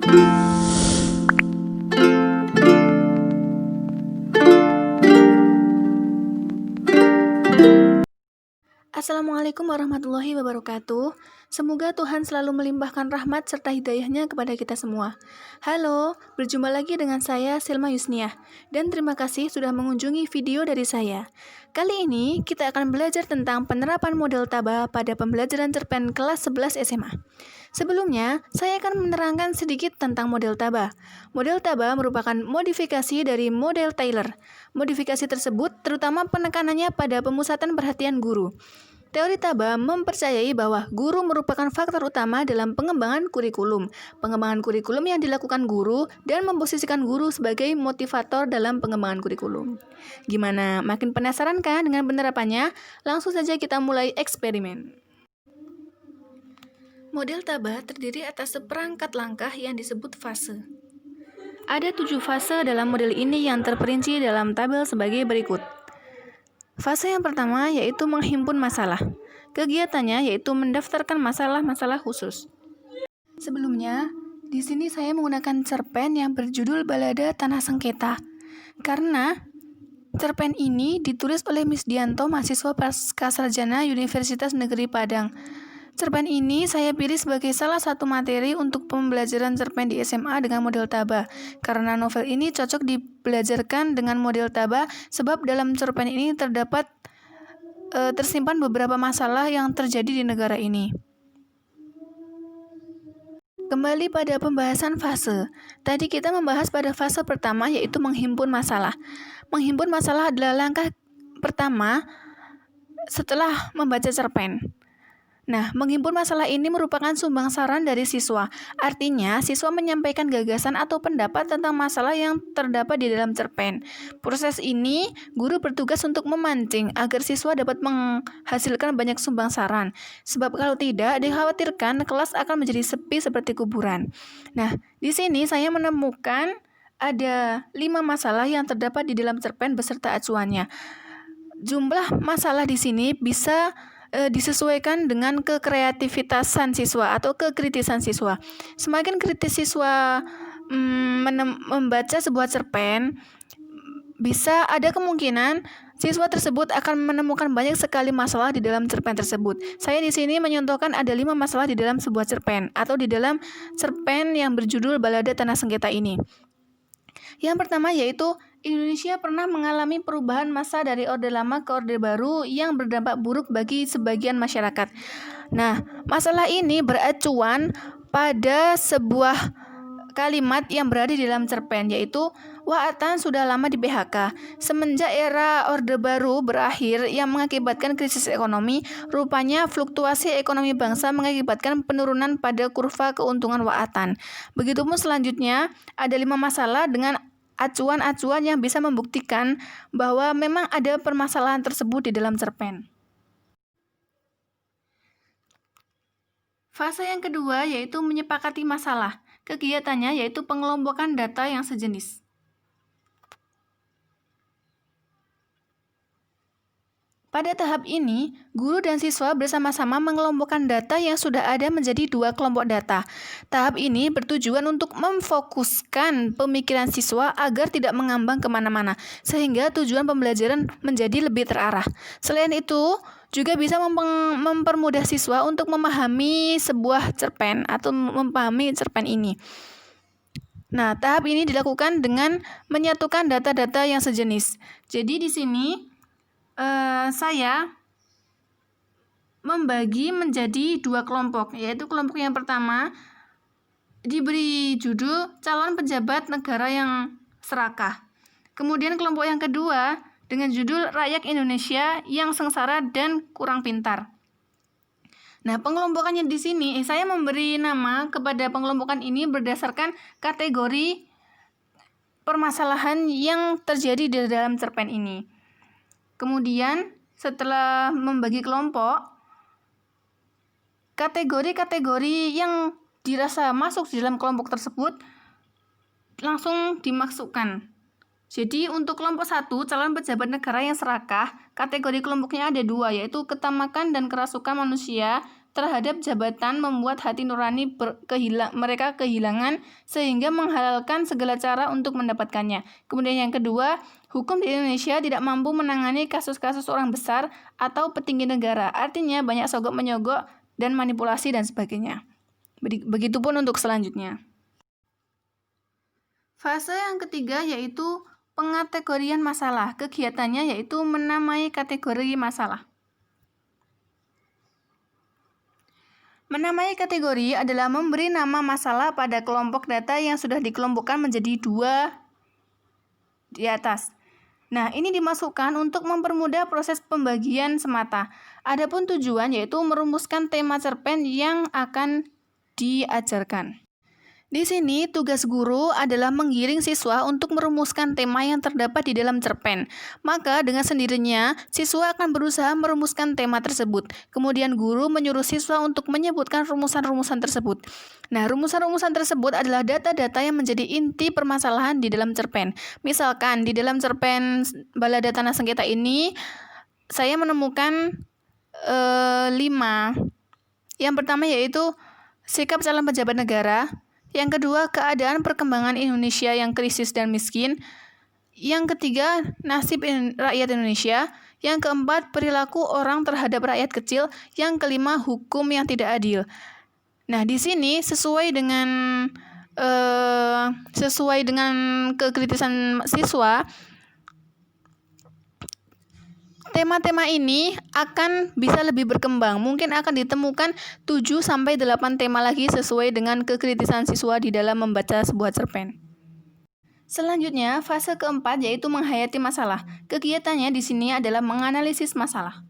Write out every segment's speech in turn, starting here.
Assalamualaikum warahmatullahi wabarakatuh. Semoga Tuhan selalu melimpahkan rahmat serta hidayahnya kepada kita semua. Halo, berjumpa lagi dengan saya Silma Yusniah. Dan terima kasih sudah mengunjungi video dari saya. Kali ini kita akan belajar tentang penerapan model Taba pada pembelajaran cerpen kelas 11 SMA. Sebelumnya, saya akan menerangkan sedikit tentang model Taba. Model Taba merupakan modifikasi dari model Taylor. Modifikasi tersebut terutama penekanannya pada pemusatan perhatian guru. Teori Taba mempercayai bahwa guru merupakan faktor utama dalam pengembangan kurikulum. Pengembangan kurikulum yang dilakukan guru dan memposisikan guru sebagai motivator dalam pengembangan kurikulum. Gimana? Makin penasaran kan dengan penerapannya? Langsung saja kita mulai eksperimen. Model Taba terdiri atas seperangkat langkah yang disebut fase. Ada 7 fase dalam model ini yang terperinci dalam tabel sebagai berikut. Fase yang pertama yaitu menghimpun masalah. Kegiatannya yaitu mendaftarkan masalah-masalah khusus. Sebelumnya, di sini saya menggunakan cerpen yang berjudul Balada Tanah Sengketa. Karena cerpen ini ditulis oleh Miss Dianto, mahasiswa Pascasarjana Universitas Negeri Padang. Cerpen ini saya pilih sebagai salah satu materi untuk pembelajaran cerpen di SMA dengan model Taba. Karena novel ini cocok dibelajarkan dengan model Taba sebab dalam cerpen ini tersimpan beberapa masalah yang terjadi di negara ini. Kembali pada pembahasan fase. Tadi kita membahas pada fase pertama yaitu menghimpun masalah. Menghimpun masalah adalah langkah pertama setelah membaca cerpen. Nah, menghimpun masalah ini merupakan sumbang saran dari siswa. Artinya, siswa menyampaikan gagasan atau pendapat tentang masalah yang terdapat di dalam cerpen. Proses ini, guru bertugas untuk memancing agar siswa dapat menghasilkan banyak sumbang saran. Sebab kalau tidak, dikhawatirkan kelas akan menjadi sepi seperti kuburan. Nah, di sini saya menemukan ada 5 masalah yang terdapat di dalam cerpen beserta acuannya. Jumlah masalah di sini bisa disesuaikan dengan kekreativitasan siswa atau kekritisan siswa. Semakin kritis siswa membaca sebuah cerpen, bisa ada kemungkinan siswa tersebut akan menemukan banyak sekali masalah di dalam cerpen tersebut. Saya di sini menyontohkan ada 5 masalah di dalam sebuah cerpen atau di dalam cerpen yang berjudul Balada Tanah Sengketa ini. Yang pertama yaitu Indonesia pernah mengalami perubahan massa dari Orde Lama ke Orde Baru yang berdampak buruk bagi sebagian masyarakat. Nah, masalah ini beracuan pada sebuah kalimat yang berada di dalam cerpen, yaitu Waatan sudah lama di PHK. Semenjak era Orde Baru berakhir yang mengakibatkan krisis ekonomi, rupanya fluktuasi ekonomi bangsa mengakibatkan penurunan pada kurva keuntungan Waatan. Begitupun selanjutnya, ada 5 masalah dengan acuan-acuan yang bisa membuktikan bahwa memang ada permasalahan tersebut di dalam cerpen. Fase yang kedua yaitu menyepakati masalah. Kegiatannya yaitu pengelompokan data yang sejenis. Pada tahap ini, guru dan siswa bersama-sama mengelompokkan data yang sudah ada menjadi 2 kelompok data. Tahap ini bertujuan untuk memfokuskan pemikiran siswa agar tidak mengambang kemana-mana, sehingga tujuan pembelajaran menjadi lebih terarah. Selain itu, juga bisa mempermudah siswa untuk memahami sebuah cerpen atau memahami cerpen ini. Nah, tahap ini dilakukan dengan menyatukan data-data yang sejenis. Jadi di sini saya membagi menjadi 2 kelompok, yaitu kelompok yang pertama diberi judul Calon Pejabat Negara yang Serakah. Kemudian kelompok yang kedua dengan judul Rakyat Indonesia yang Sengsara dan Kurang Pintar. Nah, pengelompokannya di sini saya memberi nama kepada pengelompokan ini berdasarkan kategori permasalahan yang terjadi di dalam cerpen ini. Kemudian setelah membagi kelompok, kategori-kategori yang dirasa masuk di dalam kelompok tersebut langsung dimasukkan. Jadi untuk kelompok 1, calon pejabat negara yang serakah, kategori kelompoknya ada 2, yaitu ketamakan dan kerasukan manusia, terhadap jabatan membuat hati nurani mereka kehilangan sehingga menghalalkan segala cara untuk mendapatkannya. Kemudian yang kedua, hukum di Indonesia tidak mampu menangani kasus-kasus orang besar atau petinggi negara. Artinya banyak sogok-menyogok dan manipulasi dan sebagainya. Begitupun untuk selanjutnya. Fase yang ketiga yaitu pengategorian masalah. Kegiatannya yaitu menamai kategori masalah. Menamai kategori adalah memberi nama masalah pada kelompok data yang sudah dikelompokkan menjadi 2 di atas. Nah, ini dimasukkan untuk mempermudah proses pembagian semata. Adapun tujuan yaitu merumuskan tema cerpen yang akan diajarkan. Di sini, tugas guru adalah menggiring siswa untuk merumuskan tema yang terdapat di dalam cerpen. Maka, dengan sendirinya, siswa akan berusaha merumuskan tema tersebut. Kemudian, guru menyuruh siswa untuk menyebutkan rumusan-rumusan tersebut. Nah, rumusan-rumusan tersebut adalah data-data yang menjadi inti permasalahan di dalam cerpen. Misalkan, di dalam cerpen Balada Tanah Sengketa ini, saya menemukan 5. Yang pertama yaitu sikap calon pejabat negara. Yang kedua, keadaan perkembangan Indonesia yang krisis dan miskin. Yang ketiga, nasib rakyat Indonesia. Yang keempat, perilaku orang terhadap rakyat kecil. Yang kelima, hukum yang tidak adil. Nah, di sini sesuai dengan kekritisan siswa, tema-tema ini akan bisa lebih berkembang. Mungkin akan ditemukan 7-8 tema lagi sesuai dengan kekritisan siswa di dalam membaca sebuah cerpen. Selanjutnya, fase keempat yaitu menghayati masalah. Kegiatannya di sini adalah menganalisis masalah.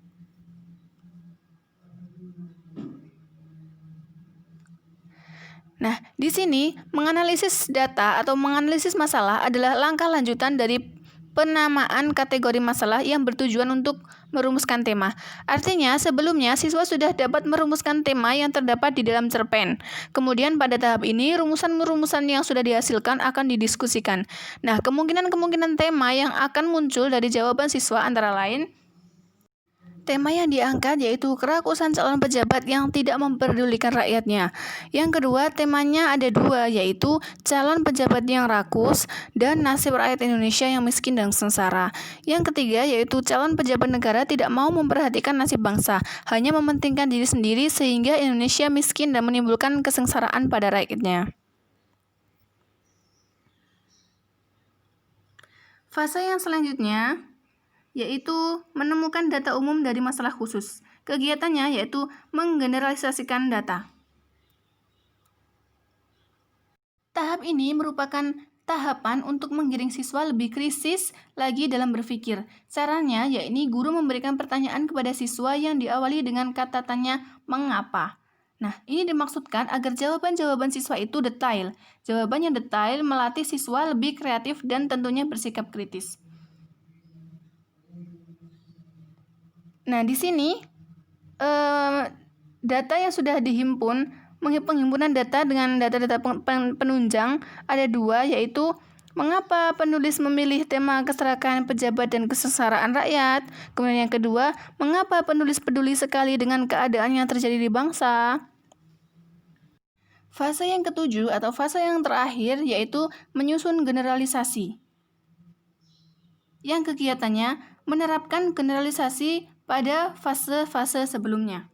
Nah, di sini menganalisis data atau menganalisis masalah adalah langkah lanjutan dari penamaan kategori masalah yang bertujuan untuk merumuskan tema. Artinya, sebelumnya siswa sudah dapat merumuskan tema yang terdapat di dalam cerpen. Kemudian pada tahap ini, rumusan-rumusan yang sudah dihasilkan akan didiskusikan. Nah, kemungkinan-kemungkinan tema yang akan muncul dari jawaban siswa antara lain, tema yang diangkat yaitu kerakusan calon pejabat yang tidak memperdulikan rakyatnya. Yang kedua, temanya ada 2, yaitu calon pejabat yang rakus dan nasib rakyat Indonesia yang miskin dan sengsara. Yang ketiga, yaitu calon pejabat negara tidak mau memperhatikan nasib bangsa, hanya mementingkan diri sendiri sehingga Indonesia miskin dan menimbulkan kesengsaraan pada rakyatnya. Fase yang selanjutnya yaitu menemukan data umum dari masalah khusus. Kegiatannya yaitu menggeneralisasikan data. Tahap ini merupakan tahapan untuk menggiring siswa lebih kritis lagi dalam berpikir. Caranya yakni guru memberikan pertanyaan kepada siswa yang diawali dengan kata tanya mengapa. Nah, ini dimaksudkan agar jawaban-jawaban siswa itu detail. Jawaban yang detail melatih siswa lebih kreatif dan tentunya bersikap kritis. Nah, di sini data yang sudah dihimpun, penghimpunan data dengan data-data penunjang ada 2, yaitu mengapa penulis memilih tema keserakahan pejabat dan kesengsaraan rakyat. Kemudian yang kedua, mengapa penulis peduli sekali dengan keadaan yang terjadi di bangsa. Fase yang ketujuh atau fase yang terakhir yaitu menyusun generalisasi. Yang kegiatannya menerapkan generalisasi pada fase-fase sebelumnya.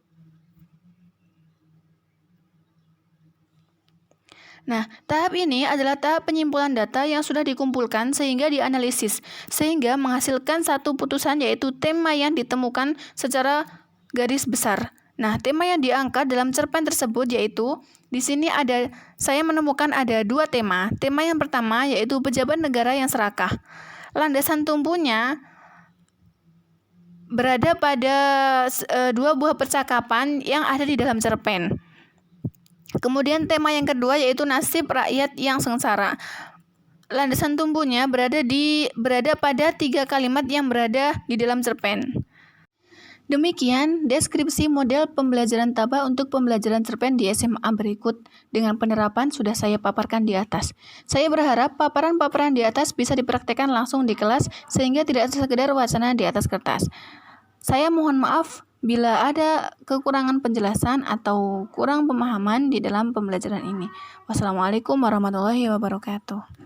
Nah, tahap ini adalah tahap penyimpulan data yang sudah dikumpulkan sehingga dianalisis, sehingga menghasilkan satu putusan yaitu tema yang ditemukan secara garis besar. Nah, tema yang diangkat dalam cerpen tersebut yaitu, di sini saya menemukan ada 2 tema. Tema yang pertama yaitu pejabat negara yang serakah. Landasan tumpunya berada pada 2 buah percakapan yang ada di dalam cerpen. Kemudian tema yang kedua yaitu nasib rakyat yang sengsara. Landasan tumbuhnya berada pada 3 kalimat yang berada di dalam cerpen. Demikian deskripsi model pembelajaran Taba untuk pembelajaran cerpen di SMA berikut dengan penerapan sudah saya paparkan di atas. Saya berharap paparan-paparan di atas bisa dipraktekkan langsung di kelas sehingga tidak sekedar wacana di atas kertas. Saya mohon maaf bila ada kekurangan penjelasan atau kurang pemahaman di dalam pembelajaran ini. Wassalamualaikum warahmatullahi wabarakatuh.